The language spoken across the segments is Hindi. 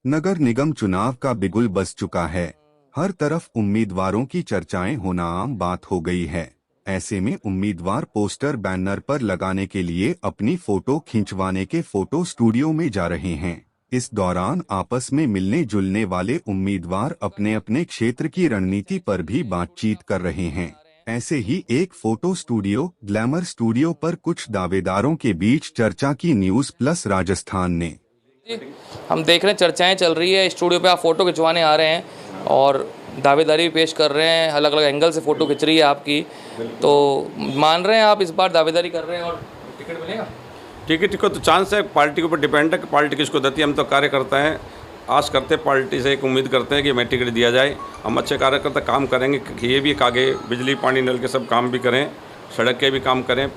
नगर निगम चुनाव का बिगुल बज चुका है। हर तरफ उम्मीदवारों की चर्चाएं होना आम बात हो गई है। ऐसे में उम्मीदवार पोस्टर बैनर पर लगाने के लिए अपनी फोटो खिंचवाने के फोटो स्टूडियो में जा रहे हैं। इस दौरान आपस में मिलने जुलने वाले उम्मीदवार अपने अपने क्षेत्र की रणनीति पर भी बातचीत कर रहे हैं। ऐसे ही एक फोटो स्टूडियो ग्लैमर स्टूडियो पर कुछ दावेदारों के बीच चर्चा की न्यूज़ प्लस राजस्थान ने। हम देख रहे हैं चर्चाएं चल रही है। स्टूडियो पे आप फ़ोटो खिंचवाने आ रहे हैं और दावेदारी भी पेश कर रहे हैं। अलग अलग एंगल से फ़ोटो खिंच रही है आपकी, तो मान रहे हैं आप इस बार दावेदारी कर रहे हैं और टिकट मिलेगा? टिकट को तो चांस है, पार्टी के ऊपर डिपेंड है कि पार्टी किसको देती है। हम तो कार्यकर्ता हैं, आस करते हैं पार्टी से, एक उम्मीद करते हैं कि हमें टिकट दिया जाए। हम अच्छे कार्यकर्ता काम करेंगे कि ये भी आगे बिजली पानी नल के सब काम भी करें, सड़क के भी काम करें,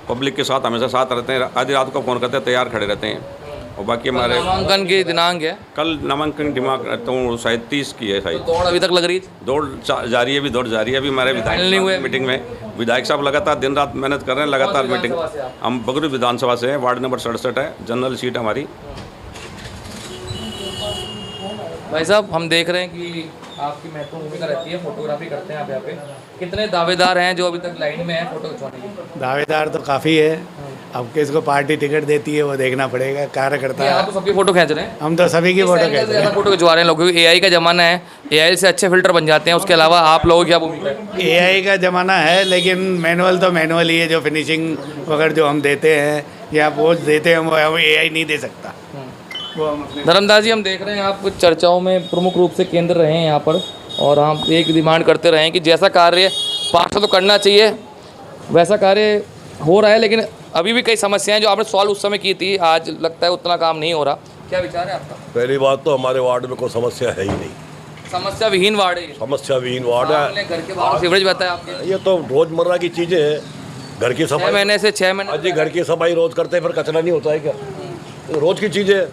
पब्लिक के साथ हमेशा साथ रहते हैं। आधी रात को फ़ोन करते हैं, तैयार खड़े रहते हैं। और बाकी हमारे नामांकन की दिनांक है कल, नामांकन दिमाग तो शायद 30 की है शायद। तो दौड़ अभी तक लग रही थी? दौड़ जारी है, अभी दौड़ जारी है। अभी हमारे विधायक मीटिंग में विधायक साहब लगातार दिन रात मेहनत कर रहे हैं, लगातार मीटिंग। हम बगरू विधानसभा से हैं, वार्ड नंबर 67 है, जनरल सीट हमारी। भाई साहब, हम देख रहे हैं कि आपकी महत्वपूर्ण भूमिका रहती है, फोटोग्राफी करते हैं आप यहाँ पे। कितने दावेदार हैं जो अभी तक लाइन में हैं फोटो खिंचवाने के? दावेदार तो काफ़ी है। अब किसको पार्टी टिकट देती है वो देखना पड़ेगा। कार्यकर्ता आप तो सबकी फोटो खींच रहे हैं? हम तो सभी की फोटो खींच रहे हैं। फोटो खिंचवा रहे हैं लोग, क्योंकि एआई का ज़माना है, एआई से अच्छे फिल्टर बन जाते हैं। उसके अलावा आप लोगों की क्या भूमिका है? एआई का ज़माना है, लेकिन मैनुअल तो मैनुअल ही है। जो फिनिशिंग वगैरह जो हम देते हैं या पोज देते हैं वो एआई नहीं दे सकता। वो हम अपने धर्मदास जी, हम देख रहे हैं आप कुछ चर्चाओं में प्रमुख रूप से केंद्र रहे हैं यहाँ पर, और हम एक डिमांड करते रहे हैं कि जैसा कार्य पार्षद तो करना चाहिए वैसा कार्य हो रहा है, लेकिन अभी भी कई समस्याएं जो आपने सॉल्व उस समय की थी, आज लगता है उतना काम नहीं हो रहा। क्या विचार है आपका? पहली बात तो हमारे वार्ड में कोई समस्या है ही नहीं। समस्या विहीन वार्ड है? समस्या विहीन वार्ड है। आपने घर के बाहर सीवरेज बताया आपके? ये तो रोजमर्रा की चीजें हैं। घर की 6 सफाई, महीने से 6 महीने जी घर की सफाई रोज करते हैं, फिर कचरा नहीं होता है क्या? ये रोज की चीजें हैं,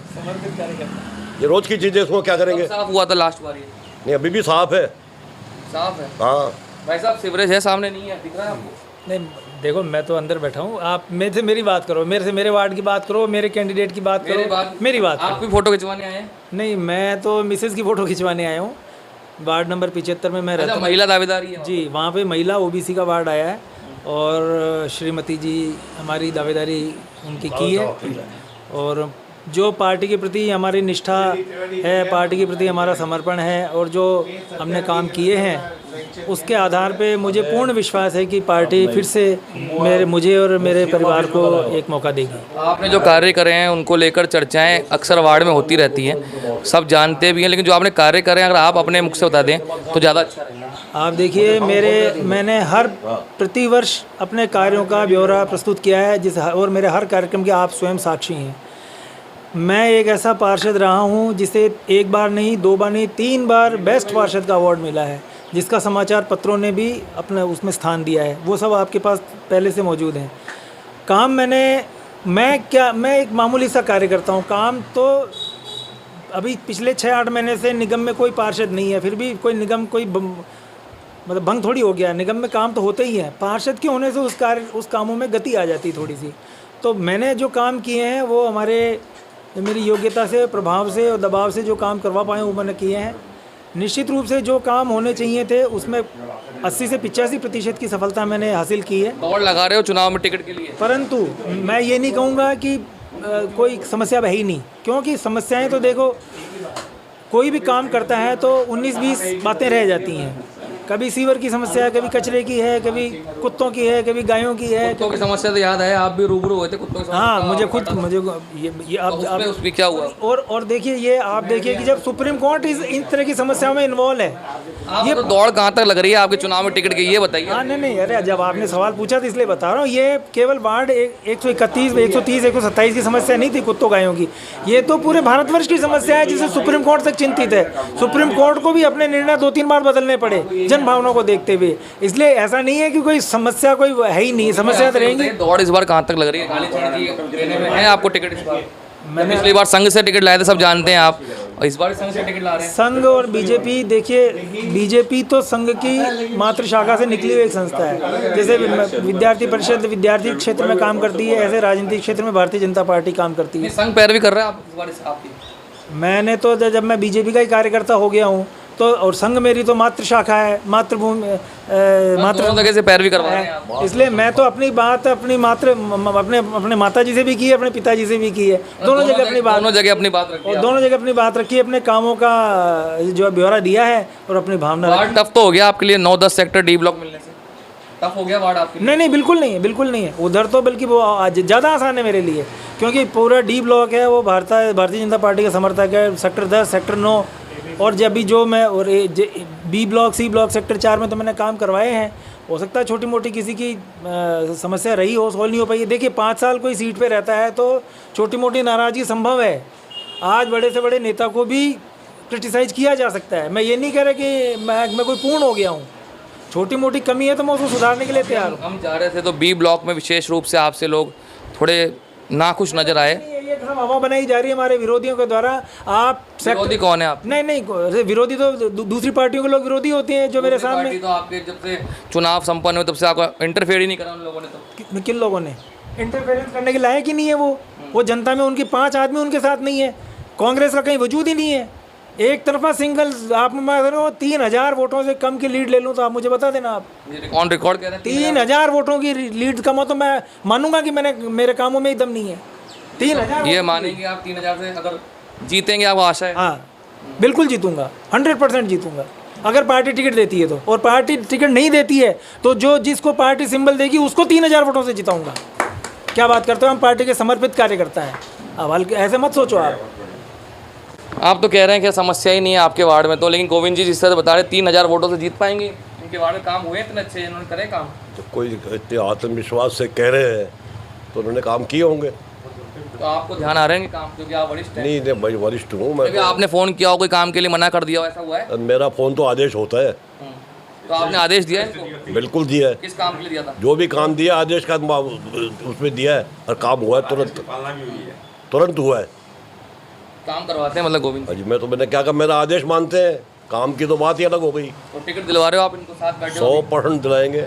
ये रोज की चीजें, इसको क्या करेंगे? साफ हुआ था लास्ट बार? ये नहीं, अभी भी साफ है। साफ है? हाँ भाई साहब, सीवरेज है सामने, नहीं है, दिख रहा है आपको? नहीं, देखो मैं तो अंदर बैठा हूँ। आप मेरे से मेरी बात करो, मेरे से मेरे वार्ड की बात करो, मेरे कैंडिडेट की बात करो, मेरी बात आप भी फोटो खिंचवाने आए हैं? नहीं, मैं तो मिसेज की फ़ोटो खिंचवाने आया हूँ। वार्ड नंबर 75 में मैं रहता हूँ। महिला दावेदारी है जी, वहाँ पे महिला ओबीसी का वार्ड आया है और श्रीमती जी हमारी दावेदारी उनकी की है। और जो पार्टी के प्रति हमारी निष्ठा है, पार्टी के प्रति हमारा समर्पण है और जो हमने काम किए हैं उसके आधार पे मुझे पूर्ण विश्वास है कि पार्टी फिर से मुझे और मेरे परिवार को एक मौका देगी। आपने जो कार्य करे हैं उनको लेकर चर्चाएं अक्सर वार्ड में होती रहती हैं, सब जानते भी हैं, लेकिन जो आपने कार्य करे हैं अगर आप अपने मुख से बता दें तो ज़्यादा अच्छा रहेगा। आप देखिए, मैंने हर प्रतिवर्ष अपने कार्यों का ब्यौरा प्रस्तुत किया है, और मेरे हर कार्यक्रम के आप स्वयं साक्षी हैं। मैं एक ऐसा पार्षद रहा हूं जिसे एक बार नहीं, 2 बार नहीं, 3 बार बेस्ट पार्षद का अवार्ड मिला है, जिसका समाचार पत्रों ने भी अपने उसमें स्थान दिया है। वो सब आपके पास पहले से मौजूद हैं। काम मैं एक मामूली सा कार्य करता हूँ। काम तो अभी पिछले 6-8 महीने से निगम में कोई पार्षद नहीं है, फिर भी कोई निगम मतलब भंग थोड़ी हो गया। निगम में काम तो होते ही हैं, पार्षद के होने से उस कामों में गति आ जाती थोड़ी सी। तो मैंने जो काम किए हैं वो मेरी योग्यता से, प्रभाव से और दबाव से जो काम करवा पाए वो मैंने किए हैं। निश्चित रूप से जो काम होने चाहिए थे उसमें 80 से 85% की सफलता मैंने हासिल की है। दौड़ लगा रहे हो चुनाव में टिकट के लिए, परंतु मैं ये नहीं कहूँगा कि कोई समस्या है ही नहीं, क्योंकि समस्याएं तो देखो, कोई भी काम करता है तो 19-20 बातें रह जाती हैं। कभी सीवर की समस्या है, कभी कचरे की है, कभी कुत्तों की है, कभी गायों की है। कुत्तों की समस्या तो याद है, आप भी रूबरू हुए थे कुत्तों की? हाँ, मुझे ये आप उसमें क्या हुआ? और देखिए, ये आप देखिए कि जब सुप्रीम कोर्ट इन तरह की समस्याओं में इन्वॉल्व है, ये तो दौड़ कहाँ तक लग रही है आपके चुनाव में टिकट की, ये बताइए। हाँ, नहीं, अरे जब आपने सवाल पूछा तो इसलिए बता रहा हूँ। ये केवल वार्ड 131, 130, 127 की समस्या नहीं थी कुत्तों गायों की, ये तो पूरे भारतवर्ष की समस्या है जिसे सुप्रीम कोर्ट तक चिंतित है। सुप्रीम कोर्ट को भी अपने निर्णय 2-3 बार बदलने पड़े जन भावनाओं को देखते हुए। इसलिए ऐसा नहीं है कि कोई समस्या कोई है ही नहीं, समस्या तो रहेंगी। दौड़ इस बार कहाँ तक लग रही है? कालीचरण जी देने में है आपको टिकट इस बार? मैंने पिछली बार संघ से टिकट लाए थे, सब जानते हैं आप, और इस बार संघ से टिकट ला रहे हैं। संघ और बीजेपी, देखिए बीजेपी तो संघ की मातृ शाखा से निकली हुई एक संस्था है। जैसे विद्यार्थी परिषद विद्यार्थी क्षेत्र में काम करती है, ऐसे राजनीतिक क्षेत्र में भारतीय जनता पार्टी काम करती है। संघ पैरवी कर रहा है आप इस बार आपकी? मैंने तो जब मैं बीजेपी का ही कार्यकर्ता हो गया हूँ तो, और संघ मेरी तो मातृ शाखा है, मातृभूमि दोनों जगह से पैरवी करवा रहे हैं आप। इसलिए मैं तो अपनी बात अपने माता जी से भी की है, अपने पिताजी से भी की है, दोनों जगह अपनी बात रखी और दोनों जगह अपनी बात रखी है, अपने कामों का जो ब्यौरा दिया है और अपनी भावना वार्ड टफ तो हो गया आपके लिए 9-10 सेक्टर डी ब्लॉक मिलने से, टफ हो गया वार्ड आपके लिए? नहीं, बिल्कुल नहीं है, बिल्कुल नहीं है उधर तो, बल्कि वो आज ज़्यादा आसान है मेरे लिए, क्योंकि पूरा डी ब्लॉक है वो भारतीय जनता पार्टी का समर्थक है। सेक्टर 10, सेक्टर 9 और जब भी जो मैं और B block, C block, sector 4 में तो मैंने काम करवाए हैं। हो सकता है छोटी मोटी किसी की समस्या रही हो, सॉल्व नहीं हो पाई। देखिए 5 साल कोई सीट पे रहता है तो छोटी मोटी नाराज़गी संभव है। आज बड़े से बड़े नेता को भी क्रिटिसाइज़ किया जा सकता है। मैं ये नहीं कह रहा कि मैं कोई पूर्ण हो गया हूँ, छोटी मोटी कमी है तो मैं उसको सुधारने के लिए तैयार हूँ। हम जा रहे थे तो बी ब्लॉक में विशेष रूप से आपसे लोग थोड़े नाखुश नजर आए। ये हम हवा बनाई जा रही है हमारे विरोधियों के द्वारा। आप विरोधी कौन है आप? नहीं, विरोधी तो दूसरी पार्टियों के लोग विरोधी होते हैं जो मेरे सामने। तो आपके जब से चुनाव संपन्न हुए तब से आपको इंटरफेयर ही नहीं करा उन लोगों ने। तो किन लोगों ने इंटरफेरेंस करने के लायक ही नहीं है वो जनता में उनके 5 आदमी उनके साथ नहीं है। कांग्रेस का कहीं वजूद ही नहीं है। एक तरफा सिंगल आप 3000 वोटों से कम की लीड ले लूँ तो आप मुझे बता देना। आप ऑन रिकॉर्ड कह रहे हैं 3000 वोटों की लीड कम हो तो मैं मानूंगा कि मेरे कामों में ही दम नहीं है। 3000 ये मानेंगे आप 3000 से अगर जीतेंगे? आपको आशा है? हाँ, बिल्कुल जीतूंगा, 100% जीतूंगा अगर पार्टी टिकट देती है तो। और पार्टी टिकट नहीं देती है तो जिसको पार्टी सिंबल देगी उसको 3000 वोटों से जिताऊंगा। क्या बात करते हो, हम पार्टी के समर्पित कार्यकर्ता हैं। अब ऐसे मत सोचो आप तो कह रहे हैं कि समस्या ही नहीं है आपके वार्ड में तो, लेकिन गोविंद जी जिस तरह बता रहे 3000 वोटों से जीत पाएंगे? इनके वार्ड में काम हुए इतने अच्छे, इन्होंने करे काम? तो कोई इतने आत्मविश्वास से कह रहे हैं तो उन्होंने काम किए होंगे। तो आपको ध्यान आ रहे हैं काम, क्योंकि आप वरिष्ठ हैं? नहीं, मैं वरिष्ठ हूँ। मैं आपने फ़ोन किया हो कोई काम के लिए मना कर दिया हो, ऐसा हुआ है? मेरा फ़ोन तो आदेश होता है। तो आपने आदेश दिया है इनको? बिल्कुल दिया है। किस काम के लिए दिया था? जो भी काम दिया आदेश का उसमें दिया है और काम हुआ है, तुरंत हुआ है। काम करवाते हैं मतलब गोविंद जी? मैंने क्या कहा, मेरा आदेश मानते हैं, काम की तो बात ही अलग हो गई। तो टिकट दिलवा रहे हो आप इनको? साथ बैठे 100% दिलाएंगे,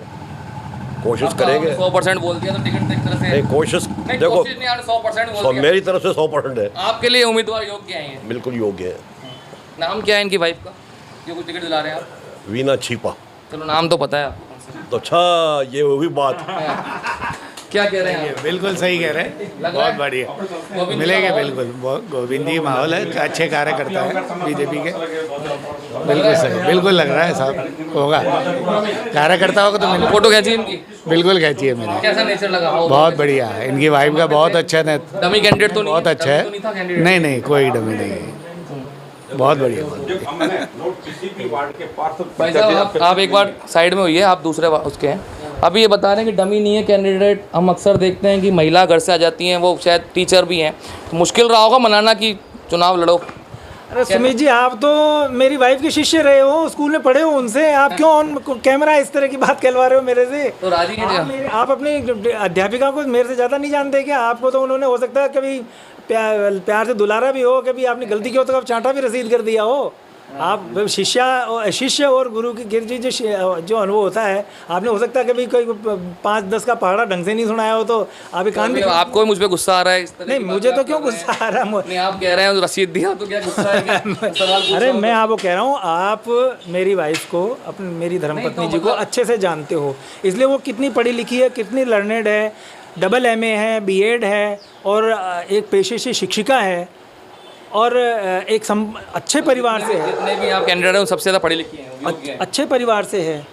कोशिश करेंगे। 100% बोल दिया तो टिकट एक तरह से नहीं, कोशिश देखो 100% बोल दिया। मेरी तरफ से 100% है। आपके लिए उम्मीदवार योग्य हैं ये? बिल्कुल योग्य है। नाम क्या है इनकी वाइफ का जो कुछ टिकट दिला रहे हैं आप? वीना छिपा। चलो नाम तो पता है आपको। तो अच्छा, ये वो भी बात। क्या कह रहे हैं? बिल्कुल सही कह रहे हैं, बहुत बढ़िया मिलेंगे। बिल्कुल गोविंद जी माहौल है, अच्छे कार्यकर्ता है बीजेपी के। बिल्कुल सही, बिल्कुल लग रहा है साहब होगा। कार्यकर्ताओं को तो मिले। फोटो खींची इनकी? बिल्कुल खींची है मैंने। कैसा नेचर लगा? बहुत बढ़िया है, इनकी वाइफ का बहुत अच्छा है। डमी कैंडिडेट तो नहीं? बहुत अच्छा है। नहीं, कोई डमी नहीं है। बहुत बढ़िया। भाई साहब आप एक बार साइड में होइए, आप दूसरे उसके हैं। अभी ये बता रहे हैं कि डमी नहीं है कैंडिडेट। हम अक्सर देखते हैं कि महिला घर से आ जाती हैं, वो शायद टीचर भी हैं, तो मुश्किल रहा होगा मनाना कि चुनाव लड़ो। अरे सुमित जी, आप तो मेरी वाइफ के शिष्य रहे हो, स्कूल में पढ़े हो उनसे, आप क्यों ऑन कैमरा इस तरह की बात कहलवा रहे हो मेरे से? तो राजी नहीं? आप अपनी अध्यापिका को मेरे से ज़्यादा नहीं जानते क्या? आपको तो उन्होंने हो सकता है कभी प्यार से दुलारा भी हो, कभी आपने गलती की हो तो आप चांटा भी रसीद कर दिया हो। आप शिष्य और गुरु की गिरजी जो अनुभव होता है, आपने हो सकता है कभी कोई 5-10 का पहाड़ा ढंग से नहीं सुनाया हो तो आप कान भी। आपको मुझ पे गुस्सा आ रहा है इस तरह? नहीं, मुझे तो क्यों गुस्सा आ रहा है? नहीं, आप कह रहे हैं रसीद दिया तो क्या गुस्सा है? अरे मैं आपको कह रहा हूँ, आप मेरी वाइफ को, मेरी धर्मपत्नी जी को अच्छे से जानते हो, इसलिए वो कितनी पढ़ी लिखी है, कितनी लर्नेड है, डबल MA है, BEd है और एक पेशे से शिक्षिका है और एक अच्छे परिवार से है। जितने भी आप कैंडिडेट हैं सबसे ज़्यादा पढ़ी लिखी हैं, अच्छे परिवार से है,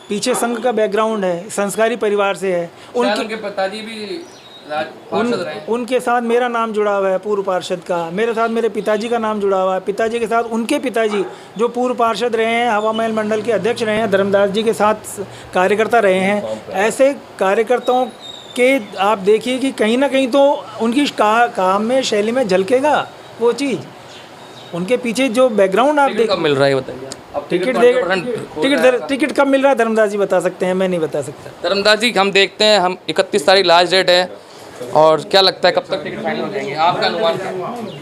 पीछे संघ का बैकग्राउंड है, संस्कारी परिवार से है। उनके पिताजी भी पार्षद रहे हैं। उनके साथ मेरा नाम जुड़ा हुआ है पूर्व पार्षद का, मेरे साथ मेरे पिताजी का नाम जुड़ा हुआ है, पिताजी के साथ उनके पिताजी जो पूर्व पार्षद रहे हैं, हवा महल मंडल के अध्यक्ष रहे हैं, धर्मदास जी के साथ कार्यकर्ता रहे हैं। ऐसे कार्यकर्ताओं के आप देखिए कि कहीं ना कहीं तो उनकी काम में, शैली में झलकेगा वो चीज़। उनके पीछे जो बैकग्राउंड आप कब मिल रहा है बताइए? टिकट कब मिल रहा है धर्मदास जी बता सकते हैं, मैं नहीं बता सकता। धर्मदास जी हम देखते हैं, हम 31 तारीख लास्ट डेट है, और क्या लगता है कब तक टिकट फाइनल हो जाएंगे? आपका अनुमान क्या है?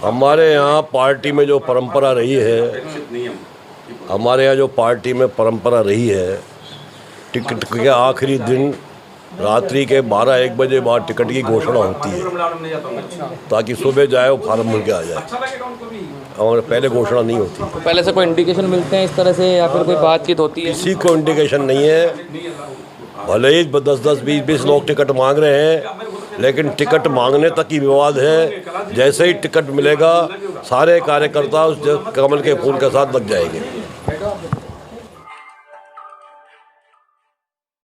हमारे यहाँ पार्टी में जो परंपरा रही है, टिकट के आखिरी दिन रात्रि के 12-1 बजे बाद टिकट की घोषणा होती है, ताकि सुबह जाए वो फार्म मिल के आ जाए, और पहले घोषणा नहीं होती। तो पहले से कोई इंडिकेशन मिलते हैं इस तरह से या फिर कोई बातचीत होती है? किसी को इंडिकेशन नहीं है। भले ही 10-10, 20-20 लोग टिकट मांग रहे हैं, लेकिन टिकट मांगने तक ही विवाद है। जैसे ही टिकट मिलेगा सारे कार्यकर्ता उस कमल के फूल के साथ लग जाएंगे।